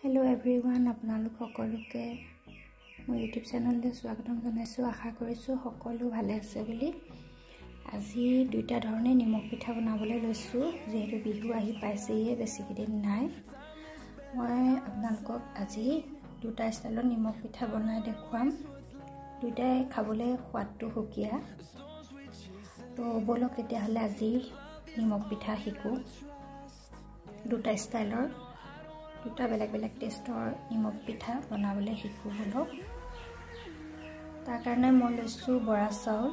hello everyone আপোনালোক সকলোকে মোৰ ইউটিউব চেনেললৈ স্বাগতম জনাইছো আশা কৰিছো সকলো ভালে আছে বুলি আজি দুটা ধৰণে নিমখ পিঠা বনাবলৈ লৈছো যেহেতু বিহু আহি পাইছেয়ে বেছি দিন নাই মই আপোনালোকক আজি দুটা ষ্টাইলৰ নিমখ পিঠা বনাই দেখুৱাম দুটাই খাবলৈ সোৱাদটো সুকীয়া তো বলক তেতিয়া হলে আজি নিমখ পিঠা শিকো দুটা ষ্টাইলৰ দুটা বেলেগ বেলেগ টেষ্টৰ নিমখ পিঠা বনাবলৈ শিকো বলো তাৰ কাৰণে মই লৈছো বৰা চাউল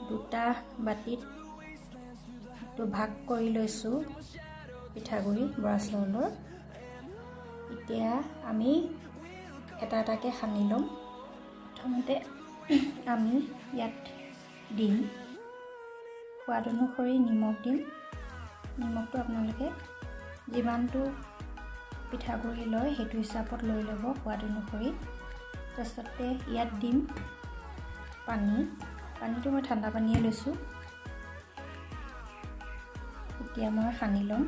দুটা বাটিত তো ভাগ কৰি লৈছো পিঠাগুৰি বৰা চাউলৰ এতিয়া আমি এটা এটাকে সানি লম প্ৰথমতে আমি ইয়াত দিম সোৱাদ অনুসৰি নিমখ দিম নিমখটো আপোনালোকে যিমানটো পিঠাগুৰি লয় হেতু হিচাপত লৈ লব সোৱাদ অনুসৰি তাৰসতে ইয়াত দিম পানীটো মই ঠাণ্ডা পানীয়ে লৈছো এতিয়া মই সানি লম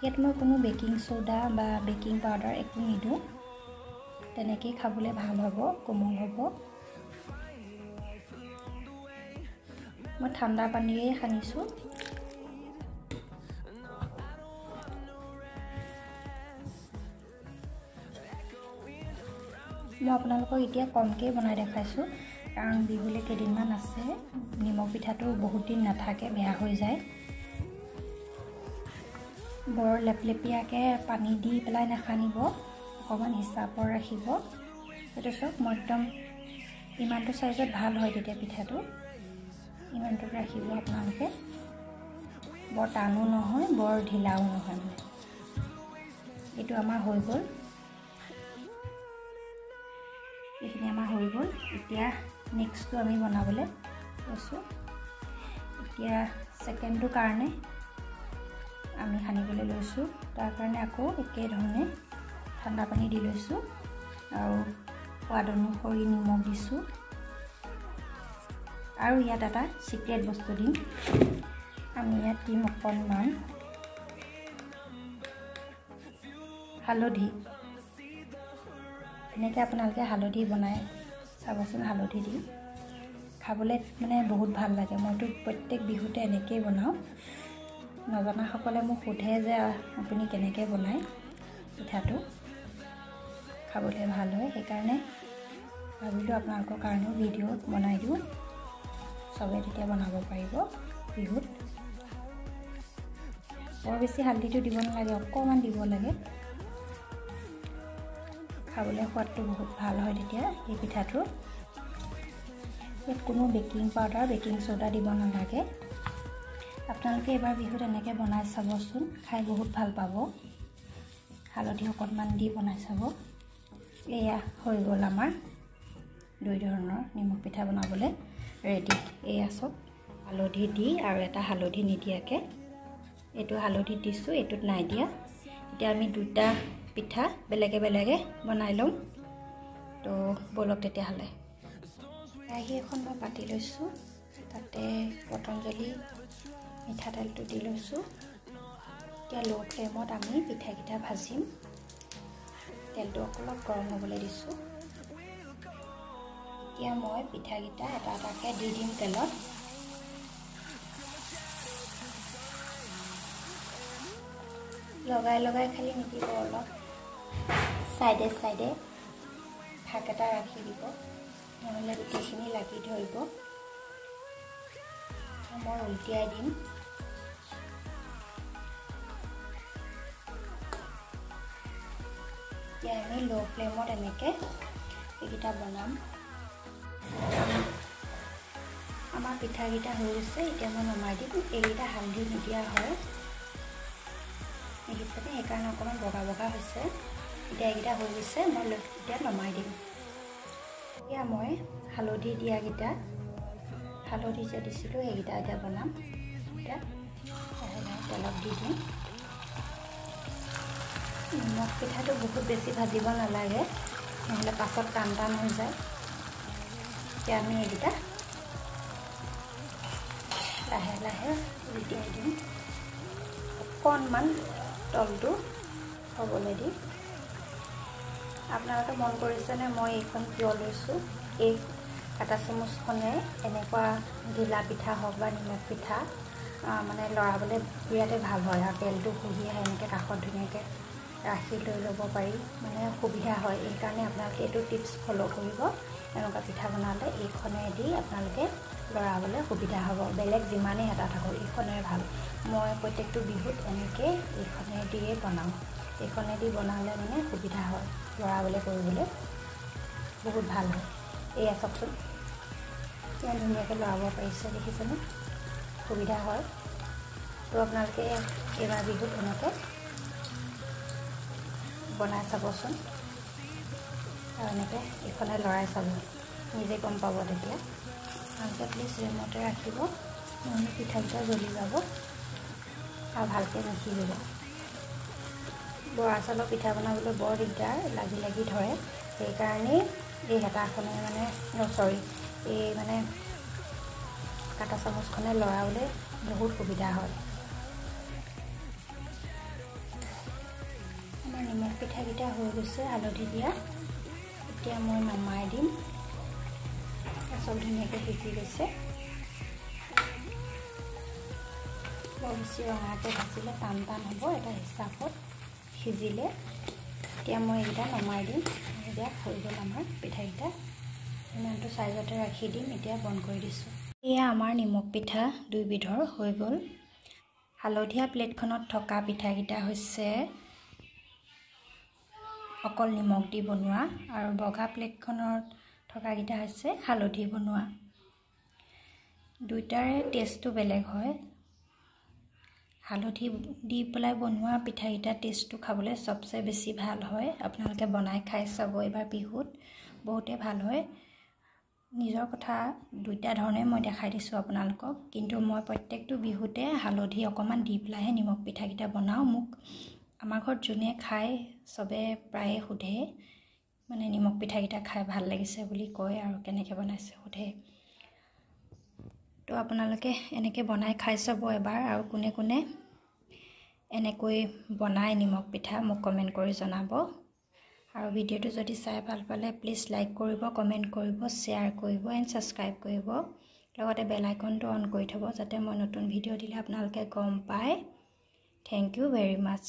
ইয়াত মই কোনো বেকিং সোডা বা বেকিং পাউডাৰ একো নিদো তেনেকৈ খাবলৈ ভাল হ'ব কোমল হ'ব মই ঠাণ্ডা পানীৰে সানিছো মই আপোনালোকক এতিয়া কমকে বনাই দেখাইছো কাৰণ বিহুলে কেদিনমান আছে নিমখ পিঠাটো বহুত দিন নাথাকে বেয়া হৈ যায় বৰ লেপলেপিয়াকে পানী দি পেলাই নাখানিব অকমান হিচাপৰ ৰাখিব এটা সব মই একদম ইমানটো সাইজত ভাল হয় তেতিয়া পিঠাটো ইমানটো ৰাখিব আপোনালোকে বৰ টানো নহয় বৰ ঢিলাও নহয় মানে এটো আমাৰ হৈ গল এইখিনি আমাৰ হৈ গল এতিয়া নেক্সটটো আমি বনাবলৈ লৈছো এতিয়া সেকেন্ডটো কাৰণে আমি সানিবলৈ লৈছো তাৰ কাৰণে আকৌ একে ধৰণে ঠাণ্ডা পানী দি লৈছো আৰু সোৱাদ অনুসৰি নিমখ দিছো আৰু ইয়াত এটা সিক্ৰেট বস্তু দিম আমি ইয়াত দিম অকণমান হালধি এনেকৈ আপোনালোকে হালধি বনাই চাবচোন হালধি দি খাবলৈ মানে বহুত ভাল লাগে মইতো প্ৰত্যেক বিহুতে এনেকৈ বনাও নজনা সকলে মোক সোধে যে আপুনি কেনেকৈ বনায় পিঠাটো খাবলৈ ভাল হয় সেইকাৰণে ভাবিলো আপোনালোকৰ কাৰণে ভিডিও বনাই দিও সবে তেতিয়া বনাব পাৰিব বিহুত বৰ বেছি হালধিটো দিব নালাগে অকমান দিব লাগে খাবলৈ সোৱাদটো বহুত ভাল হয় তেতিয়া এই পিঠাটো ইয়াত কোনো বেকিং পাউডাৰ বেকিং সোডা দিব নালাগে আপোনালোকে এবাৰ বিহুত এনেকৈ বনাই চাবচোন খাই বহুত ভাল পাব হালধি অকণমান দি বনাই চাব এয়া হৈ গ'ল আমাৰ দুই ধৰণৰ নিমখ পিঠা বনাবলৈ ৰেডি এয়া সব হালধি দি আৰু এটা হালধি নিদিয়াকে এটো হালধি দিছো এটোত নাই দিয়া এতিয়া আমি দুটা পিঠা বেলেগে বেলেগে বনাই লম তো বলক তেতিয়া হলে আহি এখন মই পাতি লৈছো তাতে পতঞ্জলি মিঠাতেলটো দি লৈছো এতিয়া লো ফ্লেমত আমি পিঠাকিটা ভাজিম তেলটো অলপ গৰম হ'বলৈ দিছো এতিয়া মই পিঠাকিটা এটা এটাকে দি দিম তেলত লগাই লগাই খালি নিদিব অলপ সাইডে সাইডে ভাগ এটা ৰাখি দিব নহলে গোটেইখিনি লাগি ধৰিব মই উল্টিয়াই দিম এতিয়া আমি লো ফ্লেমত এনেকৈ এইকেইটা বনাম আমাৰ পিঠাকেইটা হৈ গৈছে এতিয়া মই নমাই দিম এইকেইটা হালধি নিদিয়া হয় দেখিছেনে সেইকাৰণে অকণমান বগা বগা হৈছে এতিয়া এইকেইটা হৈ গৈছে মই এতিয়া নমাই দিম এতিয়া মই হালধি দিয়াকেইটা হালধি যে দিছিলোঁ সেইকেইটা এতিয়া বনাম এতিয়া তেলত দি দিম নিমখ পিঠাটো বহুত বেছি ভাজিব নালাগে নহ'লে পাছত টান টান হৈ যায় এতিয়া আমি এইকেইটা লাহে লাহে উল্টিয়াই দিম অকণমান তলটো হ'বলৈ দি আপোনালোকে মন কৰিছেনে মই এইখন কিয় লৈছোঁ এই কাটা চামুচখনে এনেকুৱা ঢিলা পিঠা হওক বা নিমখ পিঠা মানে লৰাবলৈ বিৰাটেই ভাল হয় আৰু তেলটো শুহি আহে এনেকৈ কাষত ধুনীয়াকৈ ৰাখি লৈ ল'ব পাৰি মানে সুবিধা হয় এইকাৰণে আপোনালোকে এইটো টিপছ ফ'ল' কৰিব এনেকুৱা পিঠা বনালে এইখনেদি আপোনালোকে লৰাবলৈ সুবিধা হ'ব বেলেগ যিমানেই এটা থাকক এইখনে ভাল মই প্ৰত্যেকটো বিহুত এনেকৈ এইখনে দিয়ে বনাওঁ এইখনেদি বনালে মানে সুবিধা হয় লৰাবলৈ কৰিবলৈ বহুত ভাল হয় এয়া চাওকচোন কিমান ধুনীয়াকৈ লৰাব পাৰিছে দেখিছেনে সুবিধা হয় তো আপোনালোকে এইবাৰ বিহুত এনেকৈ বনাই চাবচোন আৰু এনেকৈ এইখনে লৰাই চাব নিজে গম পাব তেতিয়া আপোনালোকে প্লিজ ৰিম'টে ৰাখিব নহ'লে পিঠাকেইটা জ্বলি যাব আৰু ভালকৈ নিসিজিব বৰা চাউলৰ পিঠা বনাবলৈ বৰ দিগদাৰ লাগি লাগি ধৰে সেইকাৰণেই এই হেতাখনে মানে এই মানে কাটা চামুচখনে লৰাবলৈ বহুত সুবিধা হয় আমাৰ নিমখ পিঠাকেইটা হৈ গৈছে হালধি দিয়া এতিয়া মই নমাই দিম চব ধুনীয়াকৈ সিজি গৈছে বৰ বেছি ৰঙাকৈ ভাজিলে টান টান হ'ব এটা হিচাপত সিজিলে এতিয়া মই এইকেইটা নমাই দিম এতিয়া হৈ গ'ল আমাৰ পিঠাকেইটা ইমানটো চাইজতে ৰাখি দিম এতিয়া বন্ধ কৰি দিছোঁ এয়া আমাৰ নিমখ পিঠা দুইবিধৰ হৈ গ'ল হালধীয়া প্লেটখনত থকা পিঠাকেইটা হৈছে অকল নিমখ দি বনোৱা আৰু বগা প্লেটখনত থকাকেইটা হৈছে হালধি বনোৱা দুইটাৰে টেষ্টটো বেলেগ হয় হালধি দি পেলাই বনোৱা পিঠাকেইটা টেষ্টটো খাবলৈ চবচে বেছি ভাল হয় আপোনালোকে বনাই খাই চাব এবাৰ বিহুত বহুতে ভাল হয় নিজৰ কথা দুইটা ধৰণে মই দেখাই দিছোঁ আপোনালোকক কিন্তু মই প্ৰত্যেকটো বিহুতে হালধি অকণমান দি পেলাইহে নিমখ পিঠাকেইটা বনাওঁ মোক আমাৰ ঘৰত যোনে খায় চবে প্ৰায়ে সোধে মানে নিমখ পিঠাকেইটা খাই ভাল লাগিছে বুলি কয় আৰু কেনেকৈ বনাইছে সোধে তো আপোনালোকে এনেকৈ বনাই খাই চাব এবাৰ আৰু কোনে কোনে এনেকৈ বনাই নিমখ পিঠা মোক কমেণ্ট কৰি জনাব আৰু ভিডিঅ'টো যদি চাই ভাল পালে প্লিজ লাইক কৰিব কমেণ্ট কৰিব শ্বেয়াৰ কৰিব এণ্ড ছাবস্ক্ৰাইব কৰিব লগতে বেল আইকনটো অন কৰি থ'ব যাতে মই নতুন ভিডিঅ' দিলে আপোনালোকে গম পায় থেংক ইউ ভেৰি মাছ